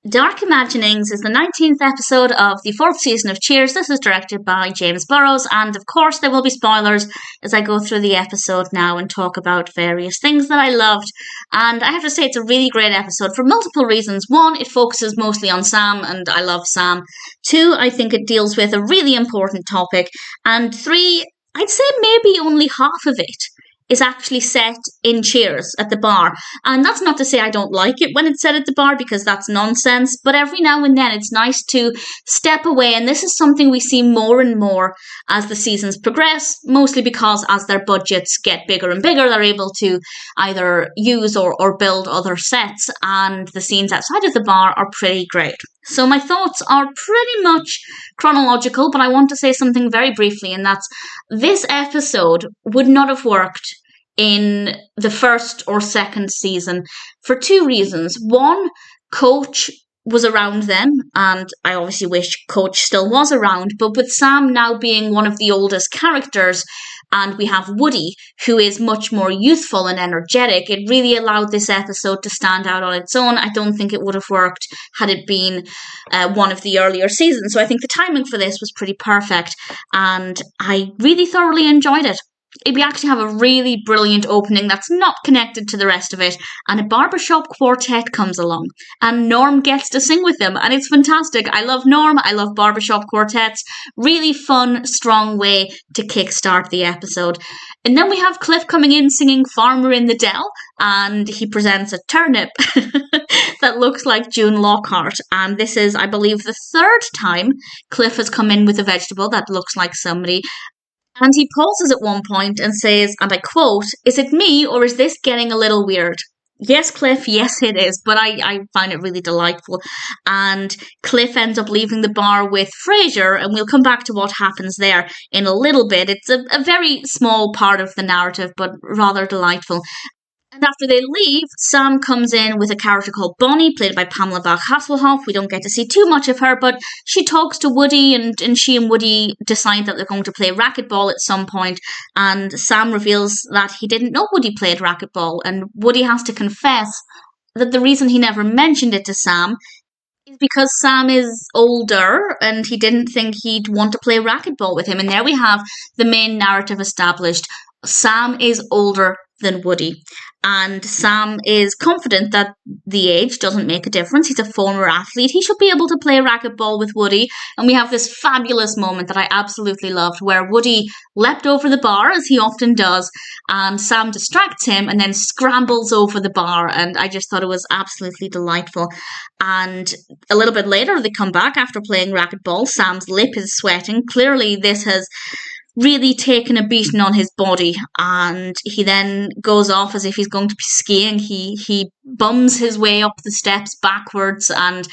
Dark Imaginings is the 19th episode of the 4th season of Cheers. This is directed by James Burrows, and of course there will be spoilers as I go through the episode now and talk about various things that I loved. And I have to say it's a really great episode for multiple reasons. One, it focuses mostly on Sam, and I love Sam. Two, I think it deals with a really important topic. And three, I'd say maybe only half of it is actually set in Cheers at the bar. And that's not to say I don't like it when it's set at the bar, because that's nonsense, but every now and then it's nice to step away, and this is something we see more and more as the seasons progress, mostly because as their budgets get bigger and bigger, they're able to either use or build other sets, and the scenes outside of the bar are pretty great. So my thoughts are pretty much chronological, but I want to say something very briefly, and that's this episode would not have worked in the first or second season for two reasons. One, Coach was around then, and I obviously wish Coach still was around, but with Sam now being one of the oldest characters, and we have Woody, who is much more youthful and energetic, it really allowed this episode to stand out on its own. I don't think it would have worked had it been one of the earlier seasons. So I think the timing for this was pretty perfect, and I really thoroughly enjoyed it. We actually have a really brilliant opening that's not connected to the rest of it, and a barbershop quartet comes along, and Norm gets to sing with them, and it's fantastic. I love Norm, I love barbershop quartets. Really fun, strong way to kickstart the episode. And then we have Cliff coming in singing Farmer in the Dell, and he presents a turnip that looks like June Lockhart, and this is, I believe, the third time Cliff has come in with a vegetable that looks like somebody. And he pauses at one point and says, and I quote, "Is it me, or is this getting a little weird?" Yes, Cliff, yes it is, but I find it really delightful. And Cliff ends up leaving the bar with Frasier, and we'll come back to what happens there in a little bit. It's a very small part of the narrative, but rather delightful. And after they leave, Sam comes in with a character called Bonnie, played by Pamela Bach-Hasselhoff. We don't get to see too much of her, but she talks to Woody, and she and Woody decide that they're going to play racquetball at some point, and Sam reveals that he didn't know Woody played racquetball, and Woody has to confess that the reason he never mentioned it to Sam is because Sam is older, and he didn't think he'd want to play racquetball with him. And there we have the main narrative established. Sam is older than Woody, and Sam is confident that the age doesn't make a difference. He's a former athlete. He should be able to play racquetball with Woody. And we have this fabulous moment that I absolutely loved, where Woody leapt over the bar, as he often does, and Sam distracts him and then scrambles over the bar, and I just thought it was absolutely delightful. And a little bit later, they come back after playing racquetball. Sam's lip is sweating. Clearly this has really taken a beating on his body, and he then goes off as if he's going to be skiing. He bums his way up the steps backwards, and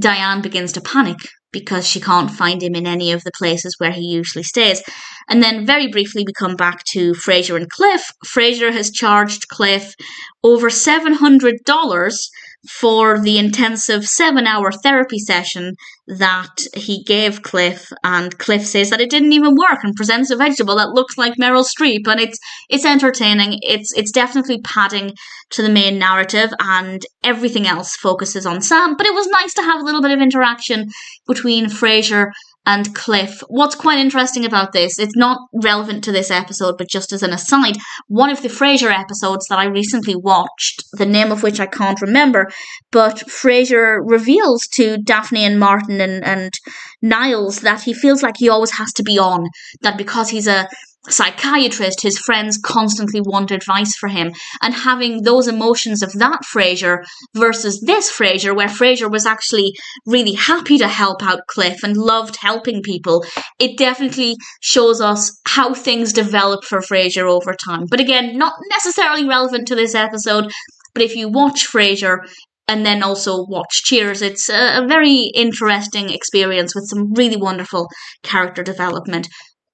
Diane begins to panic because she can't find him in any of the places where he usually stays. And then very briefly we come back to Frasier and Cliff. Frasier has charged Cliff over $700 for the intensive 7-hour therapy session that he gave Cliff, and Cliff says that it didn't even work and presents a vegetable that looks like Meryl Streep, and it's entertaining. It's definitely padding to the main narrative, and everything else focuses on Sam, but it was nice to have a little bit of interaction between Frasier and Cliff. What's quite interesting about this, it's not relevant to this episode, but just as an aside, one of the Frasier episodes that I recently watched, the name of which I can't remember, but Frasier reveals to Daphne and Martin and Niles that he feels like he always has to be on, that because he's a psychiatrist, his friends constantly want advice for him, and having those emotions of that Frasier versus this Frasier, where Frasier was actually really happy to help out Cliff and loved helping people, it definitely shows us how things develop for Frasier over time. But again, not necessarily relevant to this episode, but if you watch Frasier and then also watch Cheers, it's a very interesting experience with some really wonderful character development.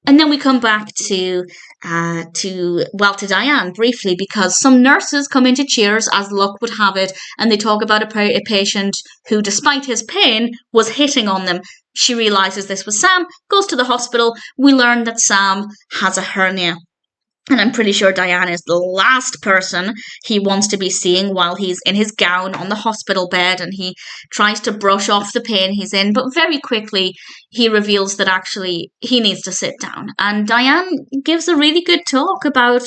And then we come back to Diane briefly, because some nurses come into Cheers, as luck would have it, and they talk about a patient who, despite his pain, was hitting on them. She realises this was Sam, goes to the hospital. We learn that Sam has a hernia. And I'm pretty sure Diane is the last person he wants to be seeing while he's in his gown on the hospital bed, and he tries to brush off the pain he's in, but very quickly he reveals that actually he needs to sit down. And Diane gives a really good talk about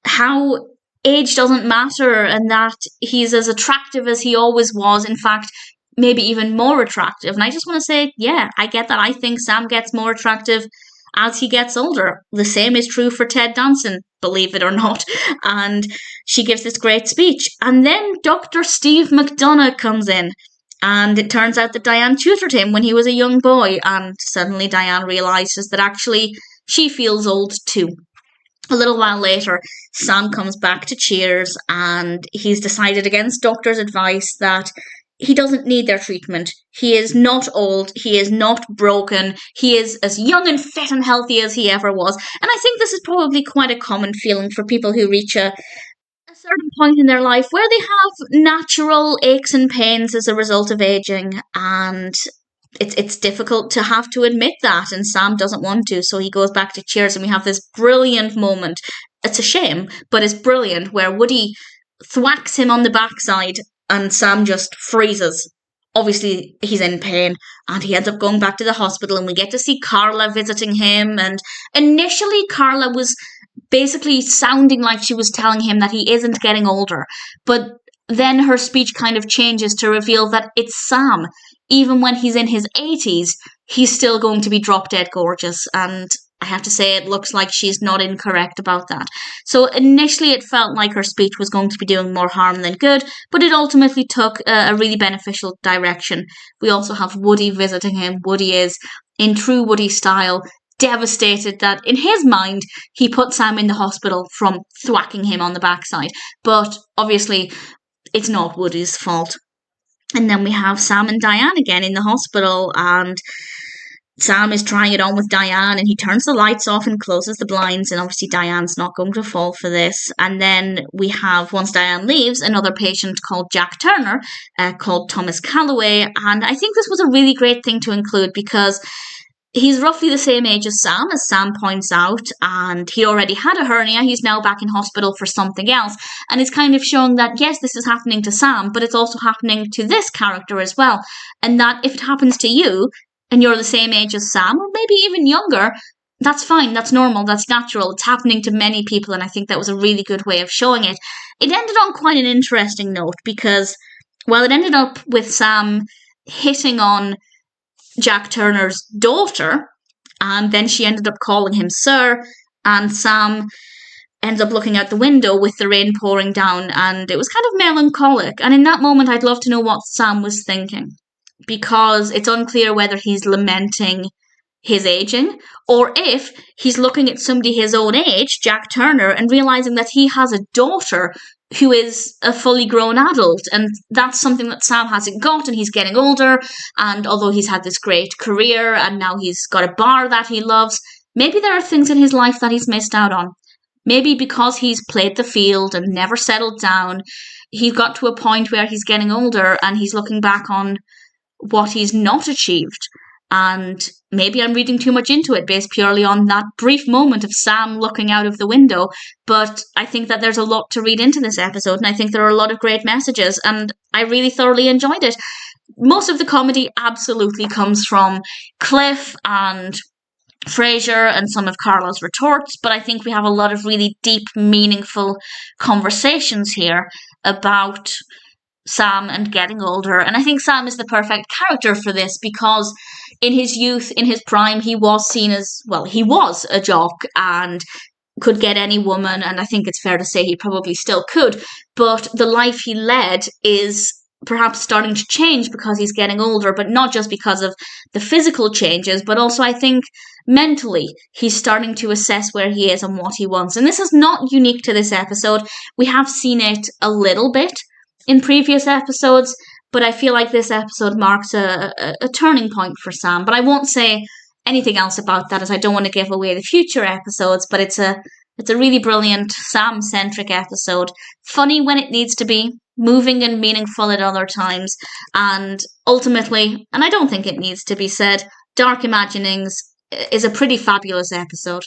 how age doesn't matter and that he's as attractive as he always was. In fact, maybe even more attractive. And I just want to say, yeah, I get that. I think Sam gets more attractive as he gets older. The same is true for Ted Danson, believe it or not. And she gives this great speech. And then Dr. Steve McDonough comes in. And it turns out that Diane tutored him when he was a young boy. And suddenly Diane realises that actually she feels old too. A little while later, Sam comes back to Cheers and he's decided against doctor's advice that he doesn't need their treatment. He is not old. He is not broken. He is as young and fit and healthy as he ever was. And I think this is probably quite a common feeling for people who reach a certain point in their life where they have natural aches and pains as a result of aging, and it's difficult to have to admit that, and Sam doesn't want to, so he goes back to Cheers, and we have this brilliant moment. It's a shame, but it's brilliant, where Woody thwacks him on the backside and Sam just freezes. Obviously, he's in pain, and he ends up going back to the hospital, and we get to see Carla visiting him, and initially Carla was basically sounding like she was telling him that he isn't getting older, but then her speech kind of changes to reveal that it's Sam. Even when he's in his 80s, he's still going to be drop dead gorgeous, and I have to say it looks like she's not incorrect about that. So initially it felt like her speech was going to be doing more harm than good, but it ultimately took a really beneficial direction. We also have Woody visiting him. Woody is, in true Woody style, devastated that in his mind he put Sam in the hospital from thwacking him on the backside. But obviously it's not Woody's fault. And then we have Sam and Diane again in the hospital, and Sam is trying it on with Diane, and he turns the lights off and closes the blinds, and obviously Diane's not going to fall for this. And then we have, once Diane leaves, another patient called Jack Turner, called Thomas Callaway, and I think this was a really great thing to include because he's roughly the same age as Sam points out, and he already had a hernia. He's now back in hospital for something else, and it's kind of showing that, yes, this is happening to Sam, but it's also happening to this character as well, and that if it happens to you, and you're the same age as Sam, or maybe even younger, that's fine, that's normal, that's natural, it's happening to many people, and I think that was a really good way of showing it. It ended on quite an interesting note, because while it ended up with Sam hitting on Jack Turner's daughter, and then she ended up calling him Sir, and Sam ends up looking out the window with the rain pouring down, and it was kind of melancholic. And in that moment, I'd love to know what Sam was thinking, because it's unclear whether he's lamenting his aging, or if he's looking at somebody his own age, Jack Turner, and realising that he has a daughter who is a fully grown adult, and that's something that Sam hasn't got, and he's getting older, and although he's had this great career, and now he's got a bar that he loves, maybe there are things in his life that he's missed out on. Maybe because he's played the field and never settled down, he's got to a point where he's getting older, and he's looking back on what he's not achieved. And maybe I'm reading too much into it based purely on that brief moment of Sam looking out of the window, but I think that there's a lot to read into this episode, and I think there are a lot of great messages, and I really thoroughly enjoyed it. Most of the comedy absolutely comes from Cliff and Frasier and some of Carla's retorts, but I think we have a lot of really deep, meaningful conversations here about Sam and getting older, and I think Sam is the perfect character for this because in his youth, in his prime, he was seen as, well, he was a jock and could get any woman, and I think it's fair to say he probably still could, but the life he led is perhaps starting to change because he's getting older, but not just because of the physical changes, but also I think mentally he's starting to assess where he is and what he wants. And this is not unique to this episode. We have seen it a little bit in previous episodes, but I feel like this episode marks a turning point for Sam. But I won't say anything else about that as I don't want to give away the future episodes, but it's a really brilliant Sam-centric episode. Funny when it needs to be, moving and meaningful at other times, and ultimately, and I don't think it needs to be said, Dark Imaginings is a pretty fabulous episode.